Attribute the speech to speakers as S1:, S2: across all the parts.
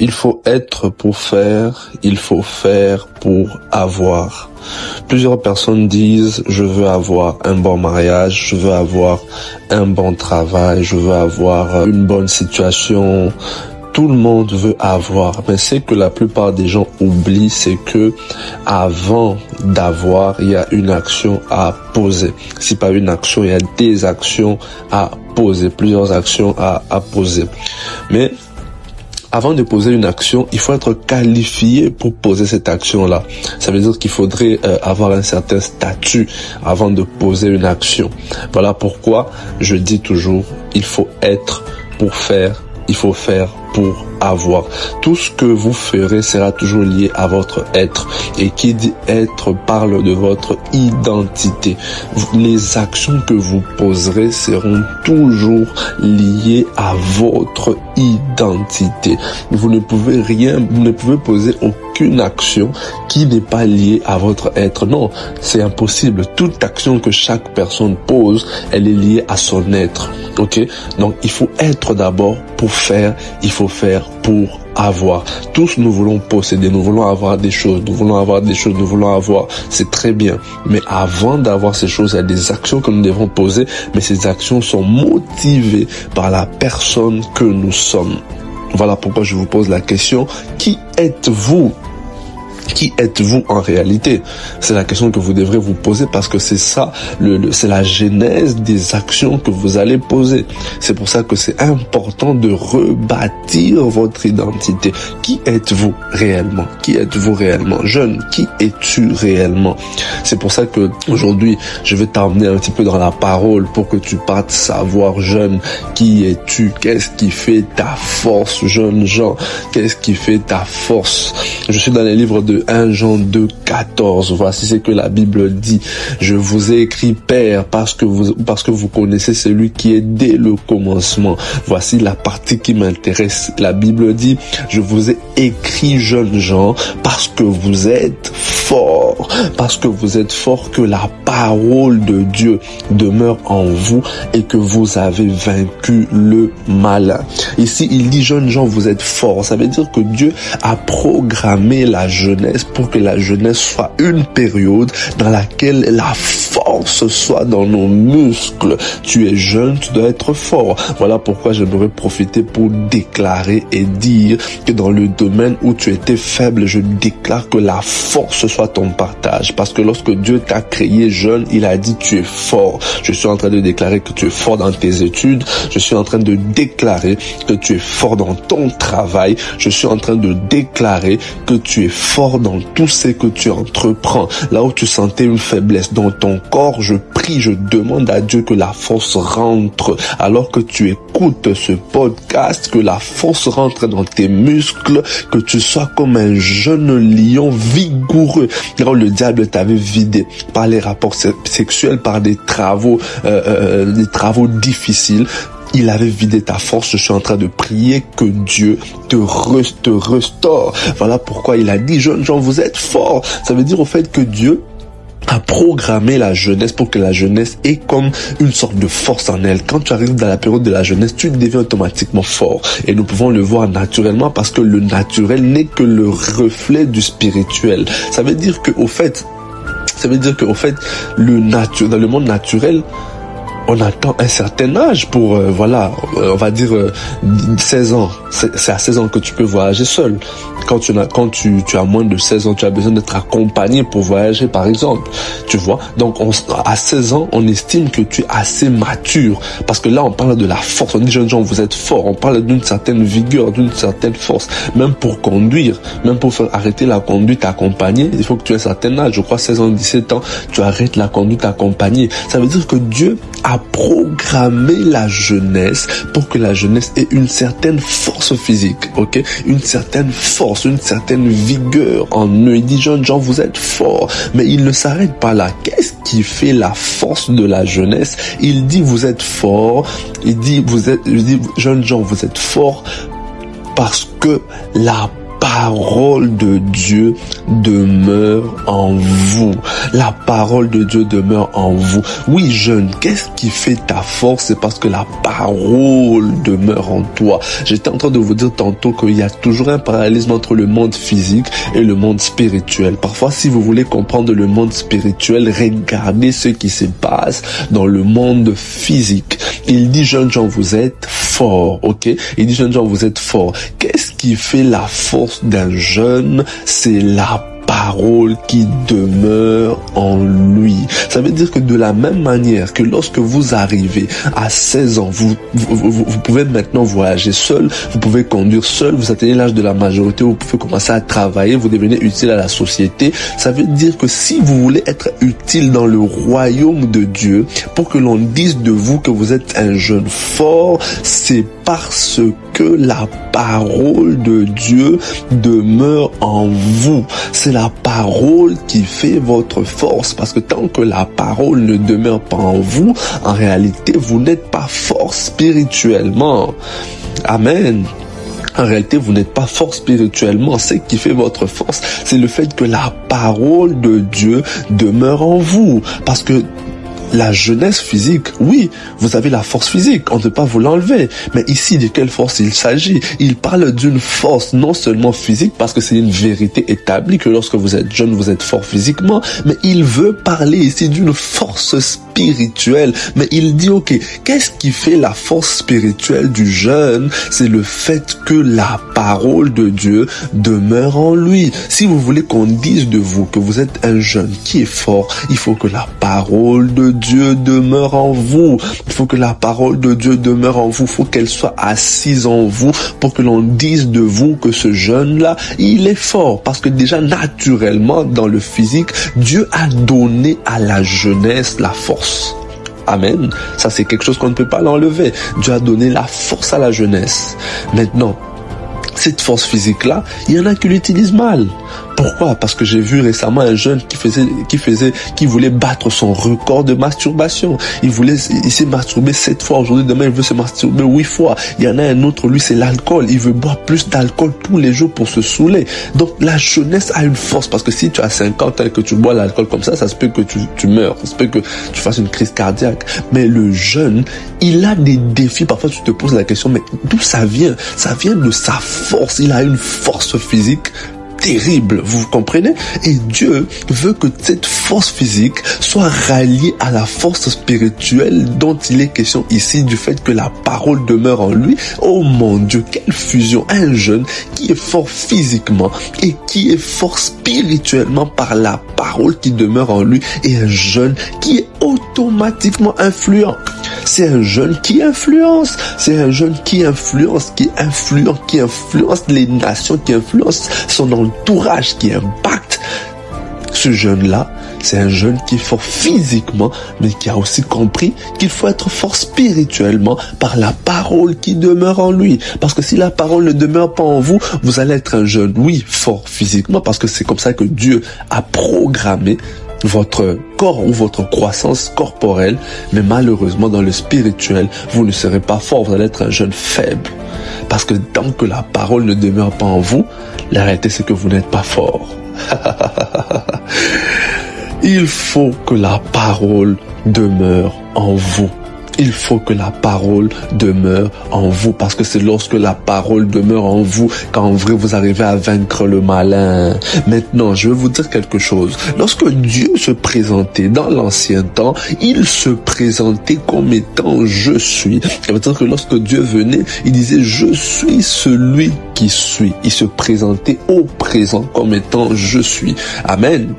S1: Il faut être pour faire, il faut faire pour avoir. Plusieurs personnes disent, je veux avoir un bon mariage, je veux avoir un bon travail, je veux avoir une bonne situation. Tout le monde veut avoir, mais c'est que la plupart des gens oublient, c'est que avant d'avoir, il y a une action à poser. Si pas une action, il y a des actions à poser, plusieurs actions à poser. Mais avant de poser une action, il faut être qualifié pour poser cette action-là. Ça veut dire qu'il faudrait avoir un certain statut avant de poser une action. Voilà pourquoi je dis toujours, il faut être pour faire, il faut faire pour avoir. Tout ce que vous ferez sera toujours lié à votre être. Et qui dit être parle de votre identité. Les actions que vous poserez seront toujours liées à votre identité. Vous ne pouvez poser aucune action qui n'est pas liée à votre être. Non, c'est impossible. Toute action que chaque personne pose, elle est liée à son être. Ok? Donc, il faut être d'abord pour faire, il faut faire pour avoir. Tous nous voulons posséder, nous voulons avoir des choses, nous voulons avoir, c'est très bien. Mais avant d'avoir ces choses, il y a des actions que nous devons poser, mais ces actions sont motivées par la personne que nous sommes. Voilà pourquoi je vous pose la question, qui êtes-vous ? Qui êtes-vous en réalité? C'est la question que vous devrez vous poser parce que c'est ça, c'est la genèse des actions que vous allez poser. C'est pour ça que c'est important de rebâtir votre identité. Qui êtes-vous réellement? Qui êtes-vous réellement? Jeune, qui es-tu réellement? C'est pour ça que aujourd'hui, je vais t'emmener un petit peu dans la parole pour que tu partes savoir, jeune, qui es-tu? Qu'est-ce qui fait ta force, jeune Jean? Qu'est-ce qui fait ta force? Je suis dans les livres de 1 Jean 2, 14. Voici ce que la Bible dit. Je vous ai écrit, Père, parce que vous connaissez celui qui est dès le commencement. Voici la partie qui m'intéresse. La Bible dit, je vous ai écrit, jeune Jean, parce que vous êtes fort. Parce que vous êtes fort, que la parole de Dieu demeure en vous et que vous avez vaincu le malin. Ici, il dit, jeune Jean, vous êtes fort. Ça veut dire que Dieu a programmé la jeunesse pour que la jeunesse soit une période dans laquelle la force soit dans nos muscles. Tu es jeune, tu dois être fort. Voilà pourquoi j'aimerais profiter pour déclarer et dire que dans le domaine où tu étais faible, je déclare que la force soit ton partage. Parce que lorsque Dieu t'a créé jeune, il a dit tu es fort. Je suis en train de déclarer que tu es fort dans tes études. Je suis en train de déclarer que tu es fort dans ton travail. Je suis en train de déclarer que tu es fort dans tout ce que tu entreprends. Là où tu sentais une faiblesse dans ton corps, je prie, je demande à Dieu que la force rentre. Alors que tu écoutes ce podcast, que la force rentre dans tes muscles, que tu sois comme un jeune lion vigoureux. Quand le diable t'avait vidé par les rapports sexuels, par des travaux difficiles, il avait vidé ta force. Je suis en train de prier que Dieu te restaure. Voilà pourquoi il a dit, jeunes gens, vous êtes forts. Ça veut dire au fait que Dieu a programmé la jeunesse pour que la jeunesse ait comme une sorte de force en elle. Quand tu arrives dans la période de la jeunesse, tu deviens automatiquement fort. Et nous pouvons le voir naturellement parce que le naturel n'est que le reflet du spirituel. Ça veut dire que au fait, dans le monde naturel, on attend un certain âge pour, on va dire 16 ans. C'est à 16 ans que tu peux voyager seul. Quand tu as moins de 16 ans, tu as besoin d'être accompagné pour voyager, par exemple. Tu vois? Donc, à 16 ans, on estime que tu es assez mature. Parce que là, on parle de la force. On dit, jeunes gens, vous êtes forts. On parle d'une certaine vigueur, d'une certaine force. Même pour conduire, même pour faire arrêter la conduite accompagnée, il faut que tu aies un certain âge. Je crois 16 ans, 17 ans, tu arrêtes la conduite accompagnée. Ça veut dire que Dieu a programmé la jeunesse pour que la jeunesse ait une certaine force physique, ok? Une certaine force, une certaine vigueur en eux. Il dit, jeunes gens, vous êtes forts. Mais il ne s'arrête pas là. Qu'est-ce qui fait la force de la jeunesse? Il dit, vous êtes forts. Il dit, jeunes gens, vous êtes forts parce que la parole de Dieu demeure en vous. La parole de Dieu demeure en vous. Oui, jeune, qu'est-ce qui fait ta force? C'est parce que la parole demeure en toi. J'étais en train de vous dire tantôt qu'il y a toujours un parallélisme entre le monde physique et le monde spirituel. Parfois, si vous voulez comprendre le monde spirituel, regardez ce qui se passe dans le monde physique. Il dit, jeunes gens, vous êtes forts, ok? Il dit, jeunes gens, vous êtes forts. Qu'est-ce qui fait la force d'un jeune? C'est la parole qui demeure en lui. Ça veut dire que de la même manière que lorsque vous arrivez à 16 ans, vous pouvez maintenant voyager seul, vous pouvez conduire seul, vous atteignez l'âge de la majorité, vous pouvez commencer à travailler, vous devenez utile à la société. Ça veut dire que si vous voulez être utile dans le royaume de Dieu, pour que l'on dise de vous que vous êtes un jeune fort, c'est parce que la parole de Dieu demeure en vous. C'est la parole qui fait votre force, parce que tant que la parole ne demeure pas en vous, en réalité, vous n'êtes pas fort spirituellement. Amen. En réalité, vous n'êtes pas fort spirituellement. Ce qui fait votre force, c'est le fait que la parole de Dieu demeure en vous. Parce que la jeunesse physique, oui, vous avez la force physique, on ne peut pas vous l'enlever. Mais ici, de quelle force il s'agit? Il parle d'une force non seulement physique, parce que c'est une vérité établie que lorsque vous êtes jeune, vous êtes fort physiquement, mais il veut parler ici d'une force spirituelle. Mais il dit, ok, qu'est-ce qui fait la force spirituelle du jeune? C'est le fait que la parole de Dieu demeure en lui. Si vous voulez qu'on dise de vous que vous êtes un jeune qui est fort, il faut que la parole de Dieu demeure en vous. Il faut que la parole de Dieu demeure en vous. Il faut qu'elle soit assise en vous pour que l'on dise de vous que ce jeune-là, il est fort. Parce que déjà, naturellement, dans le physique, Dieu a donné à la jeunesse la force. Amen. Ça, c'est quelque chose qu'on ne peut pas l'enlever. Dieu a donné la force à la jeunesse. Maintenant, cette force physique-là, il y en a qui l'utilisent mal. Pourquoi? Parce que j'ai vu récemment un jeune qui voulait battre son record de masturbation. Il s'est masturbé 7 fois aujourd'hui, demain il veut se masturber 8 fois. Il y en a un autre, lui c'est l'alcool. Il veut boire plus d'alcool tous les jours pour se saouler. Donc la jeunesse a une force, parce que si tu as 50 ans et que tu bois l'alcool comme ça se peut que tu meurs, ça se peut que tu fasses une crise cardiaque. Mais le jeune, il a des défis. Parfois tu te poses la question, mais d'où ça vient? Ça vient de sa force. Il a une force physique terrible, vous comprenez? Et Dieu veut que cette force physique soit ralliée à la force spirituelle dont il est question ici, du fait que la parole demeure en lui. Oh mon Dieu, quelle fusion! Un jeune qui est fort physiquement et qui est fort spirituellement par la parole qui demeure en lui, et un jeune qui est automatiquement influent. C'est un jeune qui influence. C'est un jeune qui influence les nations, qui influence son entourage, qui impacte. Ce jeune-là, c'est un jeune qui est fort physiquement, mais qui a aussi compris qu'il faut être fort spirituellement par la parole qui demeure en lui. Parce que si la parole ne demeure pas en vous, vous allez être un jeune, oui, fort physiquement, parce que c'est comme ça que Dieu a programmé votre corps ou votre croissance corporelle, mais malheureusement dans le spirituel, vous ne serez pas fort, vous allez être un jeune faible. Parce que tant que la parole ne demeure pas en vous, la réalité c'est que vous n'êtes pas fort. Il faut que la parole demeure en vous. Il faut que la parole demeure en vous, parce que c'est lorsque la parole demeure en vous qu'en vrai vous arrivez à vaincre le malin. Maintenant, je vais vous dire quelque chose. Lorsque Dieu se présentait dans l'ancien temps, il se présentait comme étant je suis. Ça veut dire que lorsque Dieu venait, il disait je suis celui qui suis. Il se présentait au présent comme étant je suis. Amen.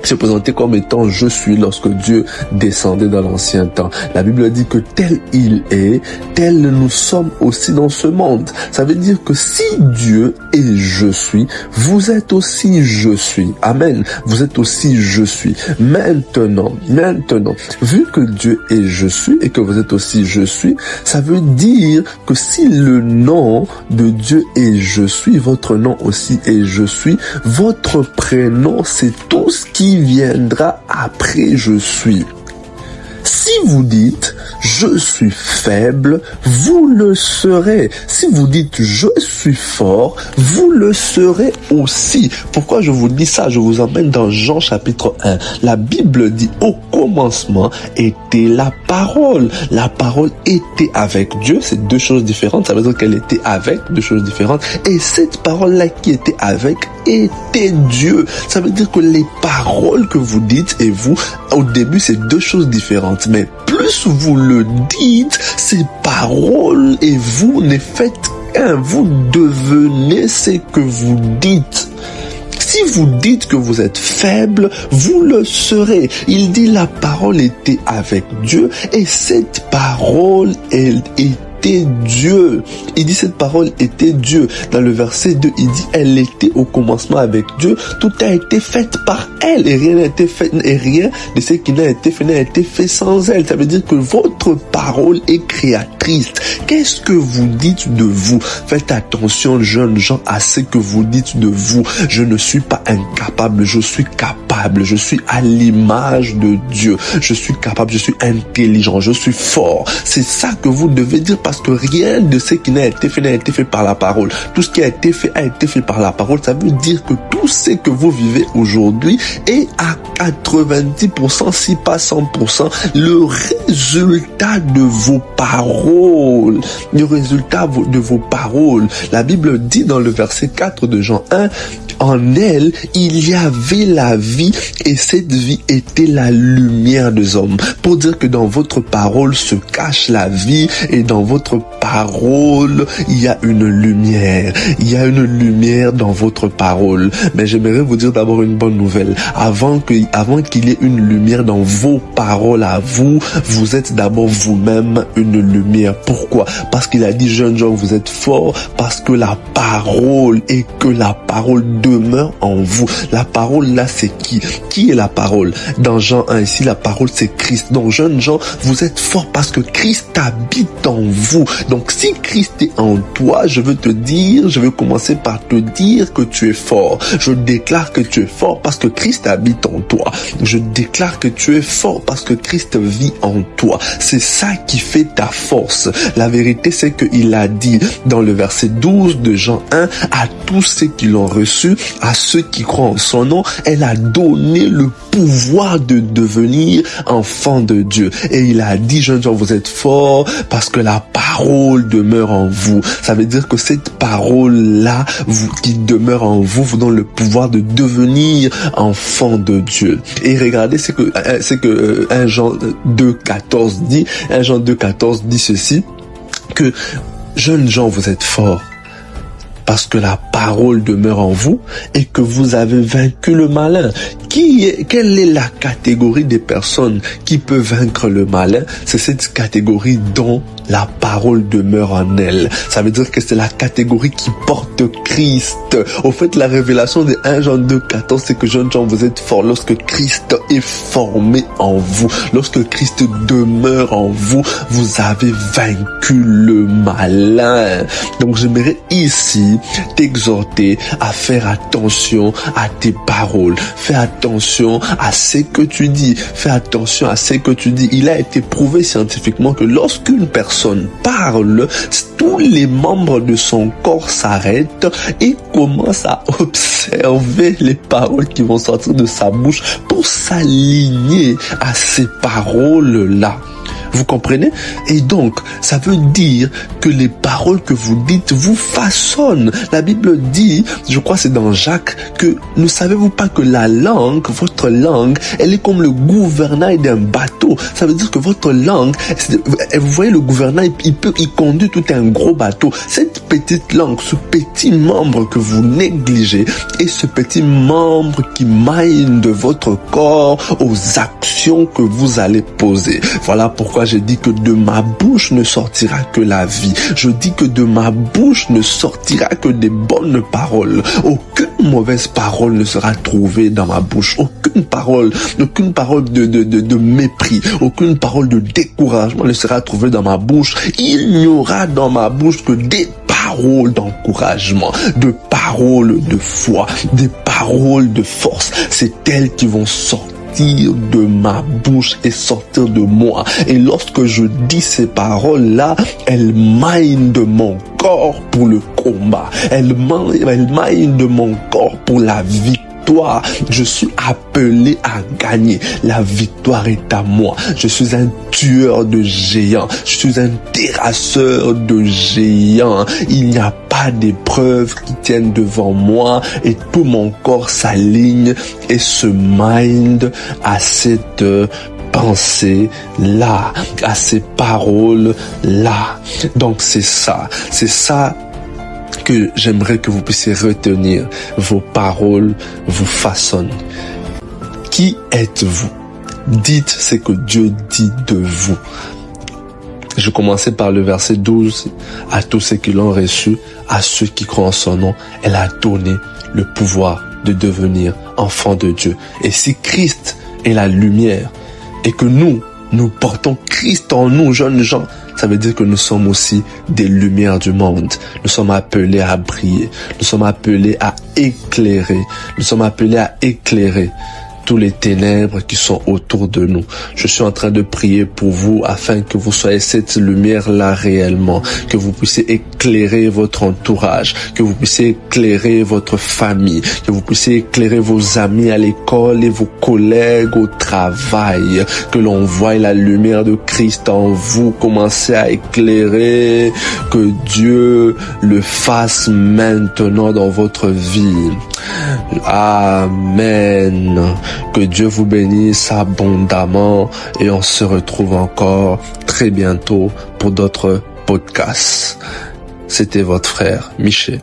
S1: Se présenter comme étant je suis lorsque Dieu descendait dans l'ancien temps. La Bible dit que tel il est, tel nous sommes aussi dans ce monde. Ça veut dire que si Dieu est je suis, vous êtes aussi je suis. Amen. Vous êtes aussi je suis. Maintenant, vu que Dieu est je suis et que vous êtes aussi je suis, ça veut dire que si le nom de Dieu est je suis, votre nom aussi est je suis, votre prénom c'est tout ce qui viendra après je suis. Si vous dites « je suis faible », vous le serez. Si vous dites « je suis fort », vous le serez aussi. Pourquoi je vous dis ça? Je vous emmène dans Jean chapitre 1. La Bible dit « au commencement était la parole ». La parole était avec Dieu. C'est deux choses différentes. Ça veut dire qu'elle était avec, deux choses différentes. Et cette parole-là qui était avec était Dieu. Ça veut dire que les paroles que vous dites et vous, au début, c'est deux choses différentes. Mais plus vous le dites, ces paroles et vous ne faites qu'un. Vous devenez ce que vous dites. Si vous dites que vous êtes faible, vous le serez. Il dit la parole était avec Dieu et cette parole, elle était Dieu. Il dit cette parole était Dieu. Dans le verset 2, il dit elle était au commencement avec Dieu. Tout a été fait par elle et rien n'a été fait, et rien de ce qui n'a été fait n'a été fait sans elle. Ça veut dire que votre parole est créatrice. Qu'est-ce que vous dites de vous? Faites attention, jeunes gens, à ce que vous dites de vous. Je ne suis pas incapable, je suis capable. Je suis à l'image de Dieu. Je suis capable, je suis intelligent, je suis fort. C'est ça que vous devez dire parce que rien de ce qui n'a été fait par la parole. Tout ce qui a été fait par la parole. Ça veut dire que tout ce que vous vivez aujourd'hui est à 90%, si pas 100%, le résultat de vos paroles. Le résultat de vos paroles. La Bible dit dans le verset 4 de Jean 1, en elle, il y avait la vie et cette vie était la lumière des hommes. Pour dire que dans votre parole se cache la vie et dans votre parole, il y a une lumière. Il y a une lumière dans votre parole. Mais j'aimerais vous dire d'abord une bonne nouvelle. Avant qu'il y ait une lumière dans vos paroles à vous, vous êtes d'abord vous-même une lumière. Pourquoi? Parce qu'il a dit, jeunes gens, vous êtes forts parce que la parole et que la parole demeure en vous. La parole là, c'est qui? Qui est la parole? Dans Jean 1 ici, la parole c'est Christ. Donc jeunes gens, vous êtes forts parce que Christ habite en vous. Donc si Christ est en toi, je veux commencer par te dire que tu es fort. Je déclare que tu es fort parce que Christ habite en toi. Je déclare que tu es fort parce que Christ vit en toi. C'est ça qui fait ta force. La vérité, c'est qu'il a dit dans le verset 12 de Jean 1, à tous ceux qui l'ont reçu, à ceux qui croient en son nom, elle a donné le pouvoir de devenir enfant de Dieu. Et il a dit, jeunes gens, vous êtes forts parce que la parole demeure en vous. Ça veut dire que cette parole-là, qui demeure en vous, vous donne le pouvoir de devenir enfant de Dieu. Et regardez ce que 1 Jean 2,14 dit. 1 Jean 2,14 dit ceci, que jeunes gens, vous êtes forts parce que la parole demeure en vous et que vous avez vaincu le malin. Quelle est la catégorie des personnes qui peut vaincre le malin? C'est cette catégorie dont la parole demeure en elle. Ça veut dire que c'est la catégorie qui porte Christ. Au fait, la révélation de 1 Jean 2,14, c'est que jeunes gens, vous êtes forts lorsque Christ est formé en vous. Lorsque Christ demeure en vous, vous avez vaincu le malin. Donc j'aimerais ici t'exhorter à faire attention à tes paroles. Fais attention à ce que tu dis. Fais attention à ce que tu dis. Il a été prouvé scientifiquement que lorsqu'une personne parle, tous les membres de son corps s'arrêtent et commencent à observer les paroles qui vont sortir de sa bouche pour s'aligner à ces paroles-là. Vous comprenez? Et donc, ça veut dire que les paroles que vous dites vous façonnent. La Bible dit, je crois que c'est dans Jacques, que ne savez-vous pas que la langue, votre langue, elle est comme le gouvernail d'un bateau. Ça veut dire que votre langue, vous voyez le gouvernail, il conduit tout un gros bateau. Cette petite langue, ce petit membre que vous négligez, et ce petit membre qui maille de votre corps aux actions que vous allez poser. Voilà pourquoi j'ai dit que de ma bouche ne sortira que la vie. Je dis que de ma bouche ne sortira que des bonnes paroles. Aucune mauvaise parole ne sera trouvée dans ma bouche. Aucune parole de mépris, aucune parole de découragement ne sera trouvée dans ma bouche. Il n'y aura dans ma bouche que des paroles d'encouragement, de paroles de foi, des paroles de force. C'est elles qui vont sortir sortir de ma bouche et sortir de moi. Et lorsque je dis ces paroles-là, elles maillent de mon corps pour le combat. Elles maillent de mon corps pour la victoire. Je suis appelé à gagner. La victoire est à moi. Je suis un tueur de géants. Je suis un terrasseur de géants. Il n'y a pas d'épreuves qui tiennent devant moi et tout mon corps s'aligne et se mind à cette pensée-là, à ces paroles-là. Donc c'est ça que j'aimerais que vous puissiez retenir. Vos paroles vous façonnent. Qui êtes-vous? Dites ce que Dieu dit de vous. Je commençais par le verset 12. À tous ceux qui l'ont reçu, à ceux qui croient en son nom, elle a donné le pouvoir de devenir enfants de Dieu. Et si Christ est la lumière et que nous portons Christ en nous, jeunes gens, ça veut dire que nous sommes aussi des lumières du monde. Nous sommes appelés à briller. Nous sommes appelés à éclairer. Nous sommes appelés à éclairer tous les ténèbres qui sont autour de nous. Je suis en train de prier pour vous afin que vous soyez cette lumière-là réellement, que vous puissiez éclairer votre entourage, que vous puissiez éclairer votre famille, que vous puissiez éclairer vos amis à l'école et vos collègues au travail, que l'on voie la lumière de Christ en vous commencer à éclairer, que Dieu le fasse maintenant dans votre vie. Amen. Que Dieu vous bénisse abondamment et on se retrouve encore très bientôt pour d'autres podcasts. C'était votre frère Michel.